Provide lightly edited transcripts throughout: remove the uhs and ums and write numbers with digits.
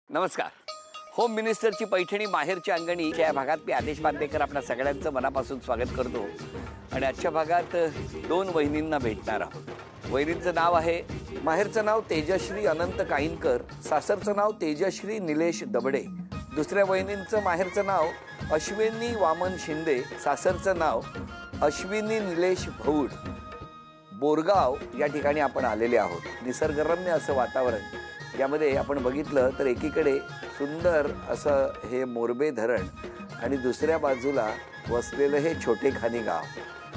नमस्कार. होम मिनिस्टरची पैठणी माहेरच्या अंगणी या भागात मी आदेश बांदेकर आपल्या सगळ्यांचं मनापासून स्वागत करतो. आणि आजच्या भागात दोन वहिनींना भेटणार आहोत. वहिनींचं नाव आहे, माहेरचं नाव तेजश्री अनंत काईनकर, सासरचं नाव तेजश्री निलेश दबडे. दुसऱ्या वहिनींचं माहेरचं नाव अश्विनी वामन शिंदे, सासरचं नाव अश्विनी निलेश भौड. बोरगाव या ठिकाणी आपण आलेले आहोत. निसर्गरम्य असं वातावरण. यामध्ये आपण बघितलं तर एकीकडे सुंदर असं हे मोरबे धरण आणि दुसऱ्या बाजूला वसलेलं हे छोटेखानी गाव.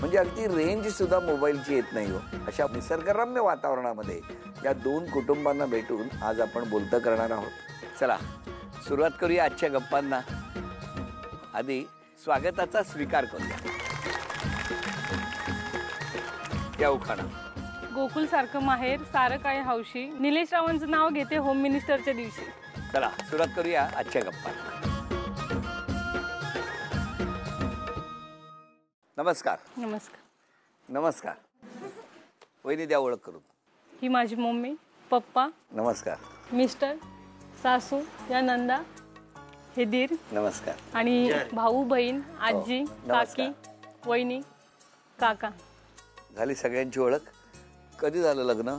म्हणजे अगदी रेंज सुद्धा मोबाईलची येत नाही हो. अशा निसर्गरम्य वातावरणामध्ये या दोन कुटुंबांना भेटून आज आपण बोलतं करणार आहोत. चला सुरुवात करूया आजच्या गप्पांना. आधी स्वागताचा स्वीकार करूया. या उखाणा. गोकुल सारखं माहेर, सारं काय हौशी, निलेश रावांचं नाव घेते होम मिनिस्टरच्या दिवशी. चला सुरुवात करूया आजच्या गप्पांना. नमस्कार. नमस्कार. नमस्कार. वहिनी द्या ओळख करून. ही माझी मम्मी, पप्पा, नमस्कार. मिस्टर, सासू, या नंदा, हे दीर, नमस्कार. आणि भाऊ, बहीण, आजी, काकी, वहिनी, काका. झाली सगळ्यांची ओळख. कधी झालं लग्न?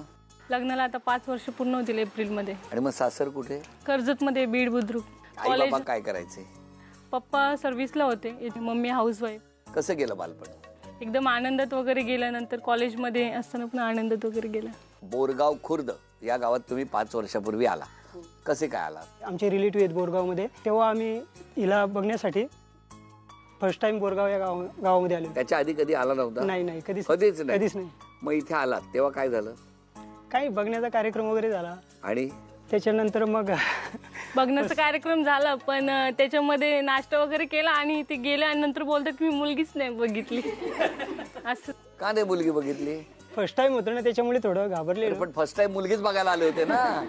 लग्नाला आता 5 वर्ष पूर्ण होतील एप्रिलमध्ये. आणि मग सासर कुठे? कर्जतमध्ये, बीड बुद्रुक. आई बाबा काय करायचे? पप्पा सर्व्हिसला होते, मम्मी हाऊसवाईफ. कसं गेलं बालपण? एकदम आनंदात वगैरे गेल्यानंतर कॉलेजमध्ये असताना पण आनंदात वगैरे गेला. बोरगाव खुर्द या गावात तुम्ही 5 वर्षापूर्वी आला. कसे काय आला? आमचे रिलेटिव्ह आहेत बोरगावमध्ये. तेव्हा आम्ही हिला बघण्यासाठी फर्स्ट टाइम बोरगाव या गावामध्ये आलो. त्याच्या आधी कधी आला नव्हता? नाही कधीच नाही. मग इथे आलात तेव्हा काय झालं? काही बघण्याचा कार्यक्रम वगैरे झाला आणि त्याच्यानंतर मग बघण्याचा कार्यक्रम झाला, पण त्याच्यामध्ये नाश्ता वगैरे केला आणि ते गेले आणि नंतर बोलतात की मी मुलगीच नाही बघितली. असं का नाही मुलगी बघितली? फर्स्ट टाइम होतं ना, त्याच्यामुळे थोडं घाबरले. पण फर्स्ट टाइम मुलगीच बघायला आले होते ना.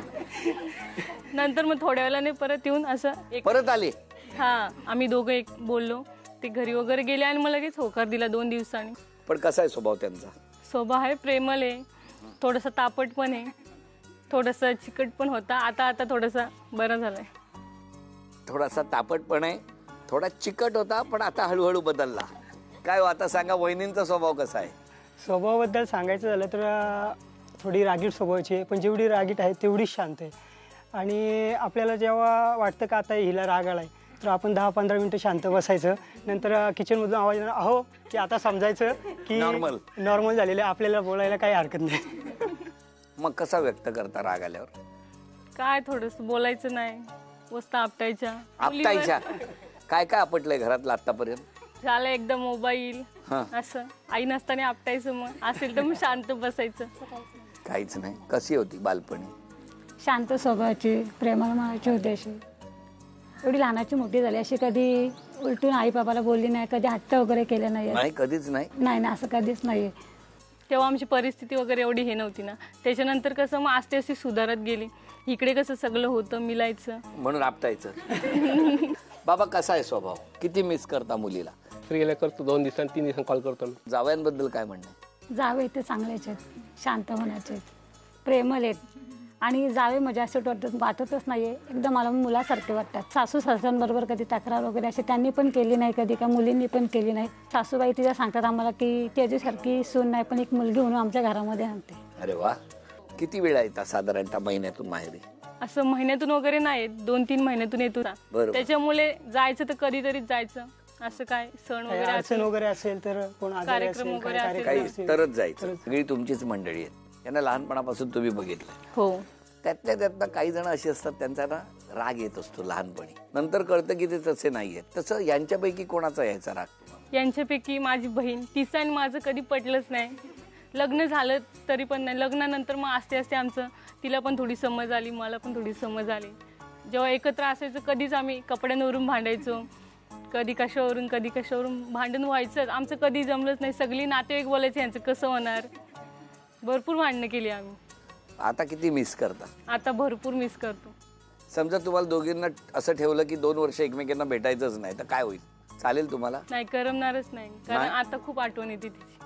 नंतर मग थोड्या वेळाने परत येऊन असं परत आले. हा, आम्ही दोघं एक बोललो. ते घरी वगैरे गेले आणि मला लगेच होकार दिला 2 दिवसांनी. पण कसा आहे स्वभाव त्यांचा? स्वभाव आहे प्रेमळ आहे, थोडंसं तापट पण आहे, थोडंसं चिकट पण होता. आता थोडंसं बरं झालंय. थोडासा तापट पण आहे, थोडा चिकट होता, पण आता हळूहळू बदलला. काय आता सांगा, वहिनींचा स्वभाव कसा आहे? स्वभावाबद्दल सांगायचं झालं तर थोडी रागीट स्वभावाची आहे, पण जेवढी रागीट आहे तेवढीच शांत आहे. आणि आपल्याला जेव्हा वाटतं का आता हिला राग आलाय, तर आपण 10-15 मिनिटं शांत बसायचं. नंतर किचनमधून आवाज येणार अहो, की आता समजायचं की नॉर्मल झालेलं आहे, आपल्याला बोलायला काही हरकत नाही. मग कसा व्यक्त करता राग आल्यावर? काय थोडंसं बोलायचं नाही, वस्ता आपटायच्या. काय काय आपटलंय घरातलं आतापर्यंत? झालं एकदा मोबाईल, असं आई नसताना आपटायचं. मग असेल तर मग शांत बसायचं. काहीच नाही. कशी होती बालपणी? शांत स्वभावाची, प्रेमळ मनाची होती. अशी एवढी लहानाची मोठी झाली, अशी कधी उलटून आई बाबाला बोलली नाही, कधी हट्ट वगैरे केले नाही. कधीच नाही. नाही असं कधीच नाही. तेव्हा आमची परिस्थिती वगैरे एवढी हे नव्हती ना. त्याच्यानंतर कसं मग आस्ते आस्ते सुधारत गेली. इकडे कसं सगळं होतं, मिलायचं म्हणून आपटायचं. बाबा कसा आहे स्वभाव? किती मिस करता मुलीला? फ्रीला करतो, 2 दिवसांनी 3 दिवसांनी कॉल करतो. जावयांबद्दल काय म्हणणं? जावे ते चांगलेच आहेत, शांत होण्याचे, प्रेमळ आहेत. आणि जावे म्हणजे असं वाटतच नाहीये, एकदम मला मुलासारखे वाटतात. सासू सासऱ्यांबरोबर कधी तक्रार वगैरे अशी त्यांनी पण केली नाही, कधी का मुलींनी पण केली नाही. सासूबाई तिला सांगतात आम्हाला की त्याच्यासारखी सून नाही, पण एक मुलगी म्हणून आमच्या घरामध्ये आणते. अरे वा. किती वेळा येतात साधारणतः महिन्यातून माहेरी? असं महिन्यातून वगैरे नाही, 2-3 महिन्यातून येतो. त्याच्यामुळे जायचं तर कधीतरीच जायचं. असं काय सण वगैरे असेल तर कार्यक्रम वगैरे काही तरच जायचं. सगळी तुमचीच मंडळी आहेत. यांना लहानपणापासून तुम्ही बघितलं. हो. त्यातल्या काही जण अशी असतात त्यांचा ना राग येत असतो लहानपणी, नंतर कळतं की ते तसे नाहीये. तसं यांच्यापैकी कोणाचा यायचा राग? यांच्यापैकी माझी बहीण, तिचं आणि माझं कधी पटलंच नाही. लग्न झालं तरी पण नाही. लग्नानंतर मग आस्ते आस्ते आमचं, तिला पण थोडी समज आली, मला पण थोडी समज आली. जेव्हा एकत्र असायचं कधीच आम्ही कपड्यांवरून भांडायचो, कधी कशावरून भांडण व्हायचं. आमचं कधी जमलंच नाही. सगळी नातेवाईक बोलायचं यांचं कसं होणार. भरपूर भांडणं केली आम्ही. आता किती मिस करता? आता भरपूर मिस करतो. समजा तुम्हाला दोघींना असं ठेवलं की 2 वर्ष एकमेकांना भेटायचंच नाही, तर काय होईल? चालेल तुम्हाला? नाही, करमणारच नाही. कारण आता खूप आठवण येते तिची.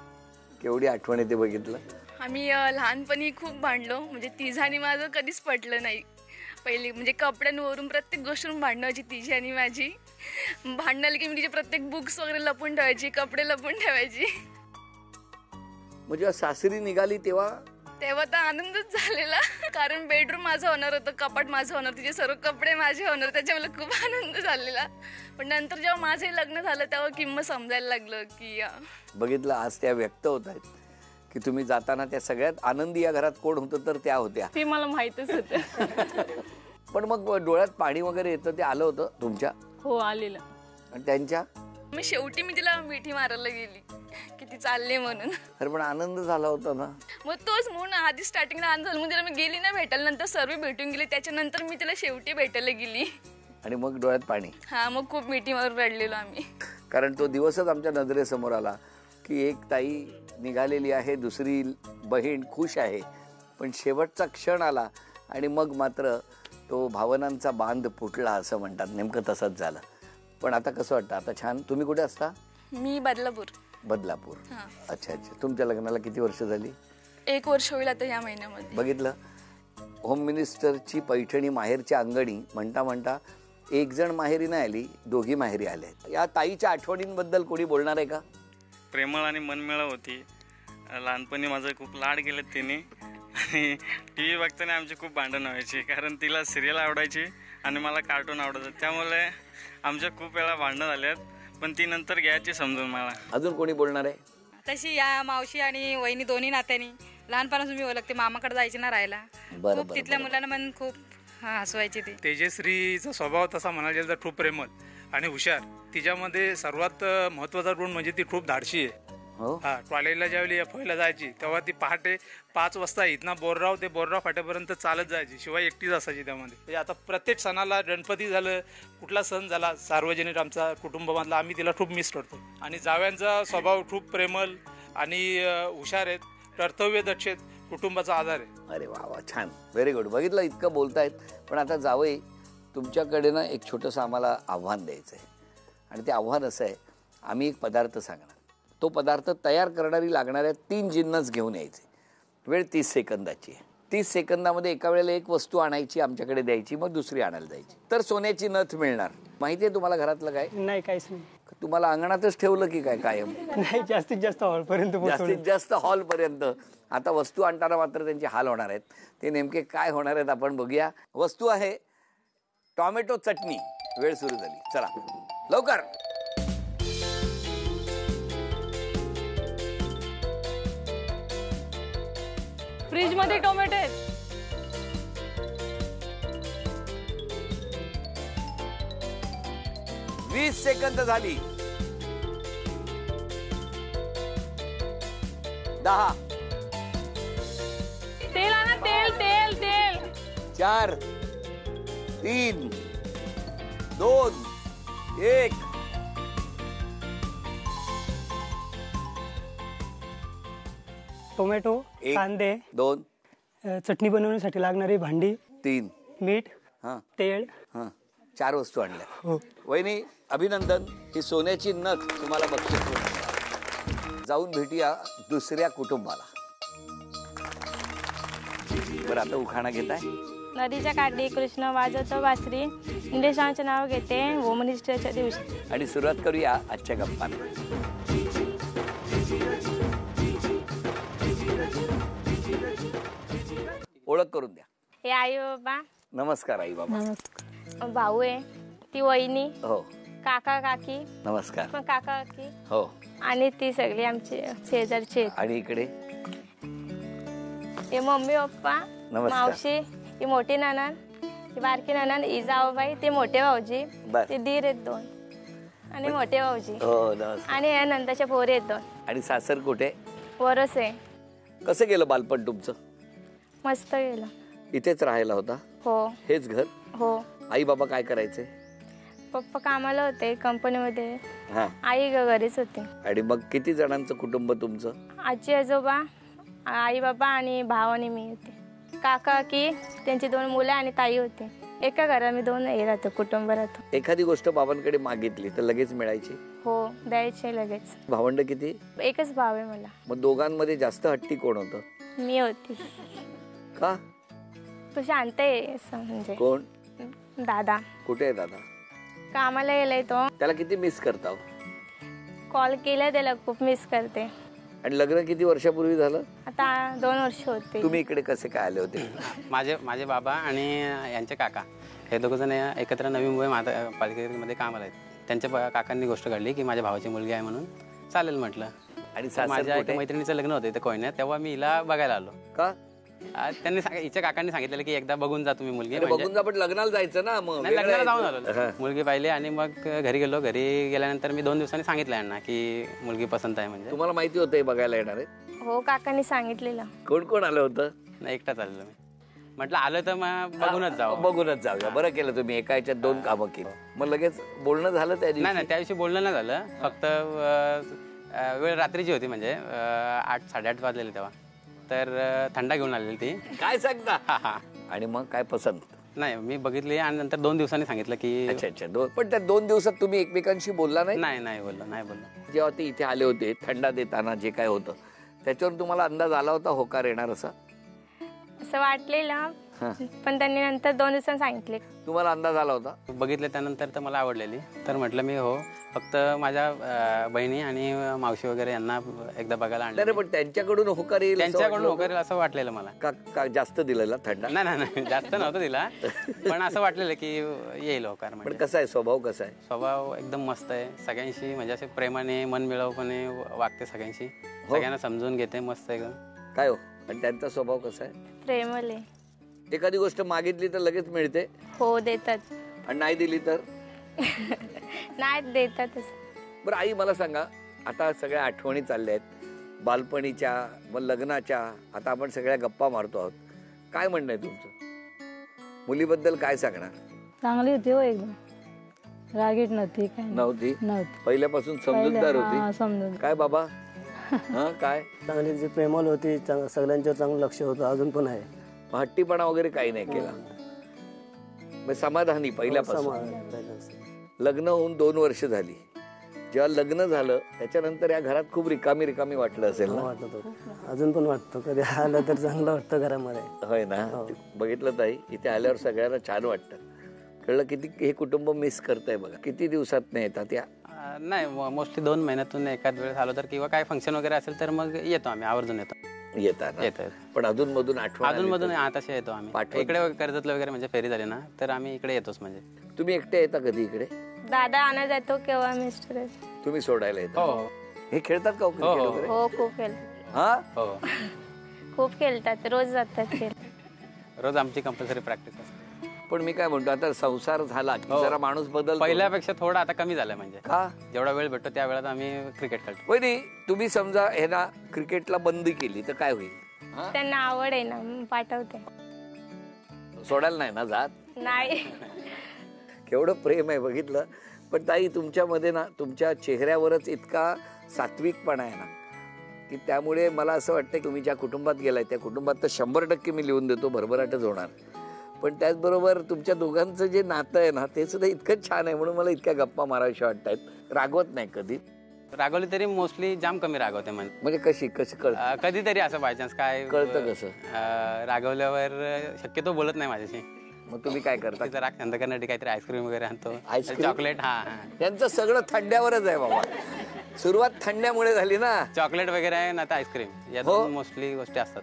केवढी आठवण येते बघितलं. आम्ही लहानपणी खूप भांडलो, म्हणजे तिचं आणि माझं कधीच पटलं नाही. पहिली म्हणजे कपड्यांवरून प्रत्येक गोष्टीवरून भांडणं व्हायची तिची आणि माझी. भांडणाला की मी तिचे प्रत्येक बुक्स वगैरे लपून ठेवायची, कपडे लपून ठेवायची. म्हणजे सासरी निघाली तेव्हा तेव्हा तर आनंदच झालेला, कारण बेडरूम माझं होणार होतं, कपाट माझं होणार, तिचे सर्व कपडे माझे होणार, त्याच्या मला खूप आनंद झालेला. पण नंतर जेव्हा माझं लग्न झालं तेव्हा किंमत समजायला लागलं की बघितलं आज त्या व्यक्त होत आहेत की तुम्ही जाताना त्या सगळ्यात आनंदी या घरात कोण होतं तर त्या होत्या. ते मला माहीतच होतं. पण मग डोळ्यात पाणी वगैरे येतं ते आलं होतं तुमच्या? हो आलेलं. आणि त्यांच्या? शेवटी मी तिला मिठी मारायला गेली की ती चालली म्हणून. अरे पण आनंद झाला होता ना. मग तोच म्हणून आधी स्टार्टिंगला आनंद झाला, मग तिला मी गेली ना भेटायला, नंतर सर्व भेटून गेले, त्याच्यानंतर मी तिला शेवटी भेटायला गेली. आणि मग डोळ्यात पाणी. हा, मग खूप मिठी मारून रडलेलो आम्ही. कारण तो दिवसच आमच्या नजरेसमोर आला की एक ताई निघालेली आहे, दुसरी बहीण खुश आहे, पण शेवटचा क्षण आला आणि मग मात्र तो भावनांचा बांध फुटला असं म्हणतात. नेमकं तसंच झालं. पण आता कसं वाटतं? आता छान. तुम्ही कुठे असता? मी बदलापूर. बदलापूर. अच्छा अच्छा. तुमच्या लग्नाला किती वर्ष झाली? 1 वर्ष होईल आता या महिन्यामध्ये. बघितलं, होम मिनिस्टरची पैठणी माहेरच्या अंगणी म्हणता म्हणता एक जण माहेरी नाही आली, दोघी माहेरी आल्या. या ताईच्या आठवणींबद्दल कोणी बोलणार आहे का? प्रेमळ आणि मनमिळाव होती. लहानपणी माझं खूप लाड केलेत तिने. आणि टी व्ही बघताना आमची खूप भांडणं व्हायची, कारण तिला सिरियल आवडायची आणि मला कार्टून आवडायचं, त्यामुळे आमच्या खूप वेळा भांडणं झाल्यात. पण ती नंतर घ्यायची समजून मला. अजून कोणी बोलणार आहे? तशी या मावशी आणि वहिनी दोन्ही नात्यानी लहानपणापासून मी ओळखते. मामाकडे जायची ना राहायला, खूप तिथल्या मुलांना पण खूप हसवायची ती. तेजश्रीचा स्वभाव तसा म्हणायला गेलं तर खूप प्रेमळ आणि हुशार. तिच्यामध्ये सर्वात महत्त्वाचा गुण म्हणजे ती खूप धाडशी आहे. हा, कॉलेजला ज्यावेळी एफआयला जायची तेव्हा ती पहाटे 5 वाजता इथनं बोरराव ते बोरराव फाट्यापर्यंत चालत जायची, शिवाय एकटीच असायची त्यामध्ये. म्हणजे आता प्रत्येक सणाला, गणपती झालं, कुठला सण झाला सार्वजनिक आमचा कुटुंबामधला, आम्ही तिला खूप मिस करतो. आणि जाव्यांचा स्वभाव खूप प्रेमळ आणि हुशार आहेत, कर्तव्यदक्ष आहेत, कुटुंबाचा आधार आहे. अरे वा वा, छान, व्हेरी गुड. बघितलं, इतकं बोलतायत. पण आता जावई, तुमच्याकडे ना एक छोटंसं आम्हाला आव्हान द्यायचं आहे. आणि ते आव्हान असं आहे, आम्ही एक पदार्थ सांगणार, तो पदार्थ तयार करणारी लागणाऱ्या 3 जिन्नस घेऊन यायचे. वेळ 30 सेकंदाची आहे. 30 सेकंदामध्ये एका वेळेला एक वस्तू आणायची, आमच्याकडे द्यायची, मग दुसरी आणायला जायची. तर सोन्याची नथ मिळणार. माहिती आहे तुम्हाला घरातलं काय? नाही, काहीच नाही. तुम्हाला अंगणातच ठेवलं की काय कायम? नाही, जास्तीत जास्त हॉलपर्यंत. जास्तीत जास्त हॉलपर्यंत. आता वस्तू आणताना मात्र त्यांचे हाल होणार आहेत. ते नेमके काय होणार आहेत आपण बघूया. वस्तू आहे टोमॅटो चटणी. वेळ सुरू झाली, चला लवकर. फ्रीज मध्ये टोमॅटो आहेत. वीस सेकंद झाली. 10. तेल आणा, तेल तेल तेल. 4 3 2 1. टोमॅटो, कांदे, 2 चटणी बनवण्यासाठी लागणारी भांडी, 3 मीठ, तेल. 4 वस्तू आणल्या. वहिनी, अभिनंदन. ही सोन्याची नथ तुम्हाला बक्षीस मिळाली. जाऊन भेटूया दुसऱ्या कुटुंबाला. बरं, आता उखाणा घेताय. नदीच्या काठी कृष्ण वाजवतो बासरी, इंग्लिशांचे नाव घेते होम मिनिस्टरच्या दिवशी. आणि सुरुवात करूया आजच्या गप्पांना. ओळख करून द्या. हे आई बाबा. नमस्कार आई बाबा. नमस्कार. भाऊ आहे, ती वहिनी. हो. काका काकी. नमस्कार. पण काका काकी. हो. आणि ती सगळी आमची शेजारची. आणि इकडे हे मम्मी पप्पा, मावशी, ही मोठी नणंद, ही बारकी नणंद, ही जाऊबाई, ते मोठे भाऊजी, ते दीर आहेत 2 आणि मोठे भाऊजी. हो. आणि या नंदाच्या पोरी आहेत 2. आणि सासर कुठे? वरस आहे. कसं गेलं बालपण तुमचं? मस्त गेलं. इथेच राहायला होता? हो. हेच घर? हो. आई बाबा काय करायचे? पप्पा कामाला होते कंपनीमध्ये. आई घरीच होती. आणि मग किती जणांचं कुटुंब तुमचं? आजी आजोबा, आई बाबा आणि भाव आणि मी होते. काका की त्यांची 2 मुलं आणि ताई होती. एका घरात मी 2 हे राहतो, कुटुंब राहतो. एखादी गोष्ट बाबांकडे मागितली तर लगेच मिळायची? हो, द्यायचे लगेच. भावंड किती? एकच भाव आहे मला. मग दोघांमध्ये जास्त हट्टी कोण होतं? मी होती. का? तो शांत आहे असं म्हणजे. कोण? दादा. कुठे आहे दादा? कामाला गेलाय तो. त्याला किती मिस करता हो? कॉल केलाय त्याला, खूप मिस करते. आणि लग्न किती वर्षापूर्वी झालं? आता 2 वर्ष होते. तुम्ही इकडे कसे काय आले होते? माझे बाबा आणि यांचे काका हे दोघं जण एकत्र नवी मुंबई महापालिकेमध्ये कामाला आहेत. त्यांच्या काकांनी गोष्ट घडली की माझ्या भावाची मुलगी आहे म्हणून चालेल म्हटलं. आणि माझ्या एका मैत्रिणीचं लग्न होतं इथे कोयन्यात, तेव्हा मी हिला बघायला आलो. का? त्यांनी हिच्या काकांनी सांगितलेलं की एकदा बघून जा तुम्ही मुलगी. बघून जा, पण लग्नाला जायचं ना. मग लग्नाला जाऊन आलो, मुलगी पाहिली आणि मग घरी गेलो. घरी गेल्यानंतर मी 2 दिवसांनी सांगितलं यांना की मुलगी पसंत आहे. म्हणजे तुम्हाला माहिती होतं हे बघायला येणार आहे? हो, काकांनी सांगितलेलं. कोण कोण आलं होतं? नाही, एकटाच आलेलो मी. म्हटलं आलं तर मग बघूनच जाऊया. बरं केलं तुम्ही, एका याच्यात 2 कामं केली. मग लगेच बोलणं झालं त्या दिवशी? नाही, त्या दिवशी बोलणं नाही झालं. फक्त वेळ रात्रीची होती, म्हणजे 8, 8:30 वाजलेले तेव्हा. तर थंडा घेऊन आलेली ती. काय सांगता? आणि मग काय पसंत? नाही, मी बघितली आणि नंतर 2 दिवसांनी सांगितलं की अच्छा. पण त्या 2 दिवसात तुम्ही एकमेकांशी बोलला नाही? नाही बोललो. जेव्हा ते इथे आले होते थंडा देताना जे काय होतं त्याच्यावर तुम्हाला अंदाज आला होता होकार येणार असा? असं वाटलेलं, पण त्यांनी नंतर 2 दिवसांनी सांगितले. तुम्हाला अंदाज आला होता? बघितलं त्यानंतर तर मला आवडलेली. तर म्हटलं मी हो, फक्त माझ्या बहिणी आणि मावशी वगैरे यांना एकदा बघायला आणलं. पण त्यांच्याकडून होकार येईल? त्यांच्याकडून होकार येईल असं वाटलेलं मला. का जास्त दिलेला थंडा? नाही, जास्त नव्हतं दिला, पण असं वाटलेलं की येईल होकार. पण कसा आहे स्वभाव? कसा आहे स्वभाव? एकदम मस्त आहे. सगळ्यांशी म्हणजे असे प्रेमाने मनमिळावपणे वागते, सगळ्यांशी सगळ्यांना समजून घेते, मस्त एकदम. काय हो? आणि त्यांचा स्वभाव कसा आहे? प्रेमळ आहे. एखादी गोष्ट मागितली तर लगेच मिळते? हो, देतात. आणि नाही दिली तर? नाही, देतातच. बरं आई, मला सांगा, आता सगळ्या आठवणी चालल्या आहेत बालपणीच्या, मग लग्नाच्या. आता आपण सगळ्या गप्पा मारतो आहोत. काय म्हणणं आहे तुमचं? मुलीबद्दल काय सांगणार? चांगली होती हो, एकदम रागीट नव्हती. काय नव्हती? पहिल्यापासून समजूतदार होती. समजून. काय बाबा? काय? चांगली जी प्रेमळ होती, सगळ्यांच्यावर चांगलं लक्ष होतं, अजून पण आहे. हट्टीपणा वगैरे काही नाही केला? समाधानी पहिल्यापासून? लग्न होऊन 2 वर्ष झाली. जेव्हा लग्न झालं त्याच्यानंतर या घरात खूप रिकामी वाटलं असेल ना? अजून पण वाटतं, कधी आलं तर चांगलं वाटतं घरामध्ये. होय ना? बघितलं ताई, इथे आल्यावर सगळ्यांना छान वाटतं. कळलं किती हे कुटुंब मिस करतंय बघा. किती दिवसात नाही येतात या? नाही, मोस्टली 2 महिन्यातून एखाद वेळेस आलो तर, किंवा काय फंक्शन वगैरे असेल तर मग येतो आम्ही, आवर्जून येतात. पण अधूनमधून तसे येतो आम्ही. इकडे कर्जतला वगैरे म्हणजे फेरी झाली ना तर आम्ही इकडे येतोच. म्हणजे तुम्ही एकटे येता कधी इकडे? दादा आणत जातो केव्हा मिस्टर. तुम्ही सोडायला येता? हो. हे खेळतात का? हो, खूप खेळतात. खूप खेळतात, रोज जातात. रोज आमची कंपल्सरी प्रॅक्टिस असते. पण मी काय म्हणतो, आता संसार झाला की जरा माणूस बदल पहिल्यापेक्षा थोडा आता कमी झालाय. म्हणजे का? जेवढा वेळ भेटतो त्या वेळात आम्ही क्रिकेट खेळतो. वहिनी, तुम्ही समजा हे ना क्रिकेटला बंदी केली तर काय होईल? त्यांना आवड आहे ना, पाठवते. सोडायला नाही ना जात? नाही. केवढं प्रेम आहे बघितलं. पण ताई, तुमच्यामध्ये ना तुमच्या चेहऱ्यावरच इतका सात्विकपणा आहे ना की त्यामुळे मला असं वाटतं की तुम्ही ज्या कुटुंबात गेलाय त्या कुटुंबात तर 100% मी लिहून देतो भरभराटच होणार. पण त्याचबरोबर तुमच्या दोघांचं जे नातं आहे ना ते सुद्धा इतकं छान आहे, म्हणून मला इतक्या गप्पा माराव्याशा वाटतायत. रागवत नाही कधी? रागवली तरी मोस्टली जाम कमी रागवते. म्हणजे कशी कळतं? कधीतरी असं बाय चान्स. काय कळतं कसं? रागवल्यावर शक्यतो बोलत नाही माझ्याशी. मग तुम्ही काय करता? राग शांत करण्यासाठी काहीतरी आईस्क्रीम वगैरे आणतो, चॉकलेट. यांचं सगळं थंड्यावरच आहे बाबा. सुरुवात थंड्यामुळे झाली ना. चॉकलेट वगैरे आहे ना, तर आईस्क्रीम, या 2 मोस्टली गोष्टी असतात.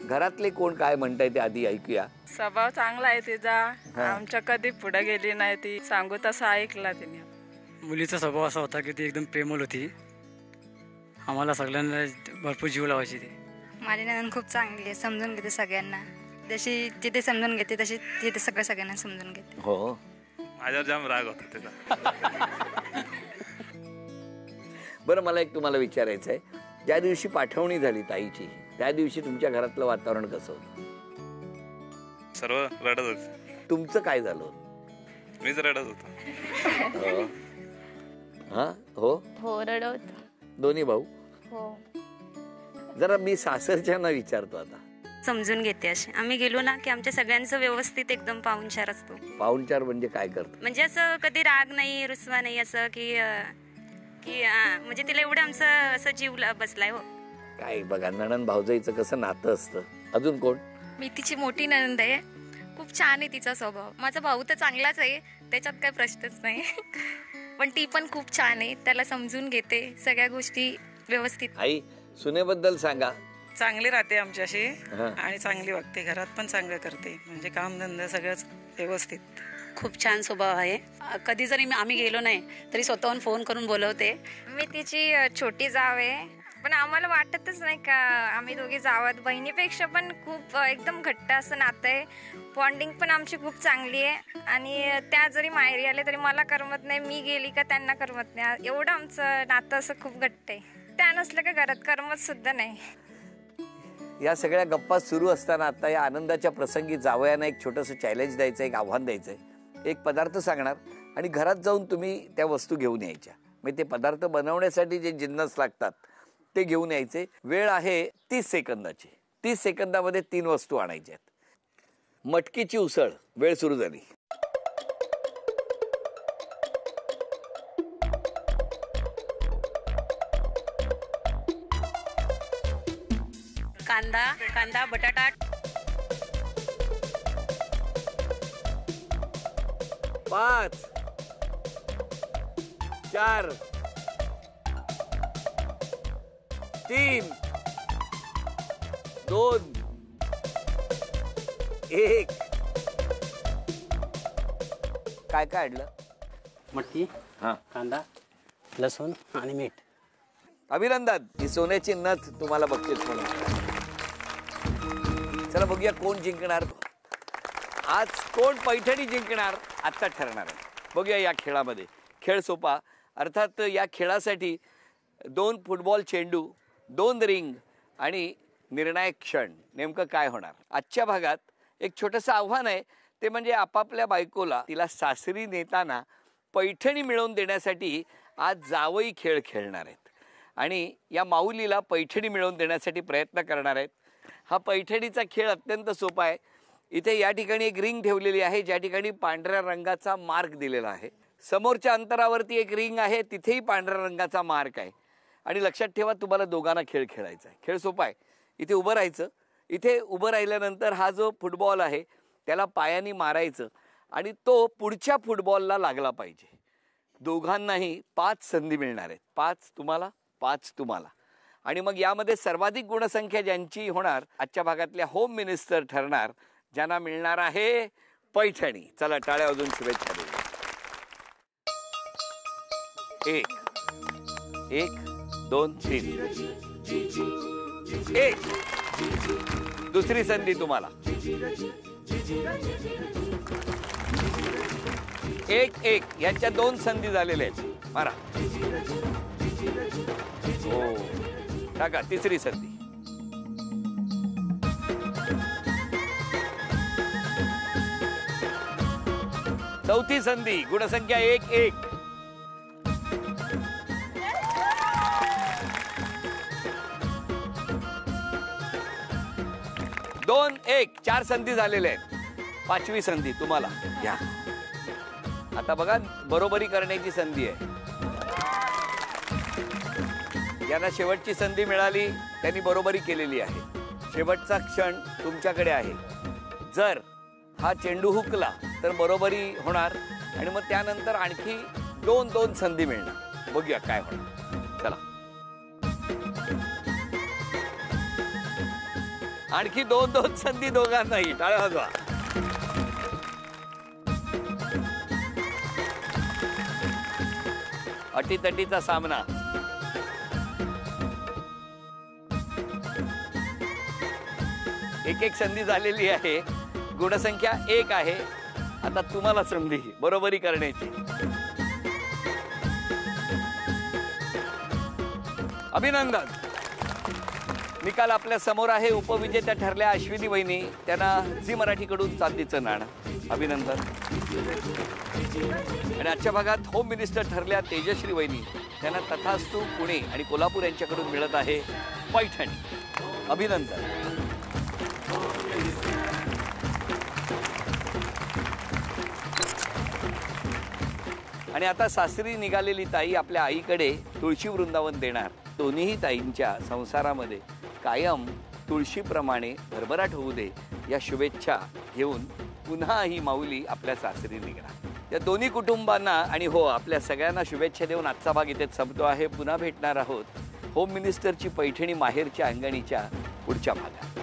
घरातले कोण काय म्हणताय ते आधी ऐकूया. स्वभाव चांगला आहे तिचा, आमच्या कधी पुढे गेली नाही, ती सांगू तसं ऐकला तिने. मुलीचा स्वभाव असा होता की ती एकदम प्रेमळ होती, आम्हाला सगळ्यांना भरपूर जीव लावायची. ती माझी नणंद खूप चांगली आहे, समजून घेते सगळ्यांना. जशी तिथे समजून घेते तशी तिथे सगळ्यांना समजून घेते. हो, माझ्यावर जाम राग होता त्याचा. बरं, मला एक तुम्हाला विचारायचं आहे, ज्या दिवशी पाठवणी झाली ताईची त्या दिवशी तुमच्या घरातलं वातावरण कसं होतं? सर्व रडत होते. तुमचं काय झालं? मीच रडत होतो. हो, रडत. दोन्ही भाऊ? हो. जरा मी सासरच्यांना विचारतो आता. समजून घेते असे. आम्ही गेलो ना की आमच्या सगळ्यांचं व्यवस्थित एकदम पाहुणचार असतो. पाहुणचार म्हणजे काय करतो? म्हणजे असं कधी राग नाही, रुसवा नाही, असं की म्हणजे तिला एवढं आमचं असं जीव बसलाय. हो, काय बघा, नणंद भाऊजाईचं कसं नातं असतं. अजून कोण? मी तिची मोठी नणंद आहे. खूप छान आहे तिचा स्वभाव. माझा भाऊ तर चांगलाच आहे, त्याच्यात काही प्रश्नच नाही. पण ती पण खूप छान आहे, त्याला समजून घेते, सगळ्या गोष्टी व्यवस्थित. आई सुनेबद्दल सांगा. चांगली राहते आमच्याशी आणि चांगली वागते, घरात पण चांगलं करते, म्हणजे कामधंदा सगळंच व्यवस्थित. खूप छान स्वभाव आहे. कधी जरी आम्ही गेलो नाही तरी स्वतःहून फोन करून बोलवते. मी तिची छोटी जाव आहे, पण आम्हाला वाटतच नाही का आम्ही दोघी जावात. बहिणीपेक्षा पण खूप एकदम घट्ट असं नातं आहे. बॉन्डिंग पण आमची खूप चांगली आहे. आणि त्या जरी माहेरी आले तरी मला करमत नाही, मी गेली का त्यांना करमत नाही. एवढं आमचं नातं असं खूप घट्ट आहे. त्या नसलं का घरात करमत सुद्धा नाही. या सगळ्या गप्पा सुरू असताना आता या आनंदाच्या प्रसंगी जावयांना एक छोटंसं चॅलेंज द्यायचं, एक आव्हान द्यायचंय. एक पदार्थ सांगणार आणि घरात जाऊन तुम्ही त्या वस्तू घेऊन यायच्या. म्हणजे ते पदार्थ बनवण्यासाठी जे जिन्नस लागतात ते घेऊन यायचे. वेळ आहे 30 सेकंदाची. 30 सेकंदामध्ये 3 वस्तू आणायच्या आहेत. मटकीची उसळ. वेळ सुरू झाली. कांदा बटाटा. 5 4 3 2 1. काय काय आणलं? मटकी, कांदा, लसूण आणि मीठ. अभिनंदन. ही सोन्याची नथ तुम्हाला बक्षीस म्हणून. चला बघूया कोण जिंकणार. आज कोण पैठणी जिंकणार आता ठरणार आहे. बघूया या खेळामध्ये. खेळ सोपा. अर्थात या खेळासाठी 2 फुटबॉल चेंडू, 2 रिंग आणि निर्णायक क्षण. नेमकं काय होणार आजच्या भागात? एक छोटंसं आव्हान आहे, ते म्हणजे आपापल्या बायकोला तिला सासरी नेताना पैठणी मिळवून देण्यासाठी आज जावई खेळ खेळणार आहेत आणि या माऊलीला पैठणी मिळवून देण्यासाठी प्रयत्न करणार आहेत. हा पैठणीचा खेळ अत्यंत सोपा आहे. इथे या ठिकाणी एक रिंग ठेवलेली आहे, ज्या ठिकाणी पांढऱ्या रंगाचा मार्क दिलेला आहे. समोरच्या अंतरावरती एक रिंग आहे, तिथेही पांढऱ्या रंगाचा मार्क आहे. आणि लक्षात ठेवा, तुम्हाला दोघांना खेळ खेळायचा आहे. खेळ सोपा आहे. इथे उभं राहायचं. इथे उभं राहिल्यानंतर हा जो फुटबॉल आहे त्याला पायाने मारायचं आणि तो पुढच्या फुटबॉलला लागला पाहिजे. दोघांनाही 5 संधी मिळणार आहेत. 5 तुम्हाला, 5 तुम्हाला. आणि मग यामध्ये सर्वाधिक गुणसंख्या ज्यांची होणार आजच्या भागातल्या होम मिनिस्टर ठरणार, ज्यांना मिळणार आहे पैठणी. चला टाळ्या वाजवून शुभेच्छा देऊ. 1 2 3 1. दुसरी संधी तुम्हाला. 1 यांच्या 2 संधी झालेल्या आहेत. मारा. हो टाका. तिसरी संधी. चौथी संधी. गुणसंख्या 1 2 1. 4 संधी झालेल्या आहेत. 5वी संधी तुम्हाला. घ्या. आता बघा, बरोबरी करण्याची संधी आहे. यांना शेवटची संधी मिळाली, त्यांनी बरोबरी केलेली आहे. शेवटचा क्षण तुमच्याकडे आहे. जर हा चेंडू हुकला तर बरोबरी होणार आणि मग त्यानंतर आणखी 2 संधी मिळणार. बघूया काय होणार. चला आणखी 2 संधी दोघांनाही. टाळ्या वाजवा. अटीतटीचा सामना. एक संधी झालेली आहे. गुणसंख्या 1 आहे. आता तुम्हाला संधी बरोबरी करण्याची. अभिनंदन. निकाल आपल्या समोर आहे. उपविजेत्या ठरल्या अश्विनी वहिनी. त्यांना झी मराठीकडून चांदीचं नाणं. अभिनंदन. आणि आजच्या भागात होम मिनिस्टर ठरल्या तेजश्री वहिनी. त्यांना तथास्तू पुणे आणि कोल्हापूर यांच्याकडून मिळत आहे पैठणी. अभिनंदन. आणि आता सासरी निघालेली ताई आपल्या आईकडे तुळशी वृंदावन देणार. दोन्हीही ताईंच्या संसारामध्ये कायम तुळशीप्रमाणे भरभराट होऊ दे या शुभेच्छा घेऊन पुन्हा ही माऊली आपल्या सासरी निघणार. या दोन्ही कुटुंबांना आणि हो आपल्या सगळ्यांना शुभेच्छा देऊन आजचा भाग इथेच संपतो आहे. पुन्हा भेटणार आहोत होम मिनिस्टरची पैठणी माहेरच्या अंगणीच्या पुढच्या भागात.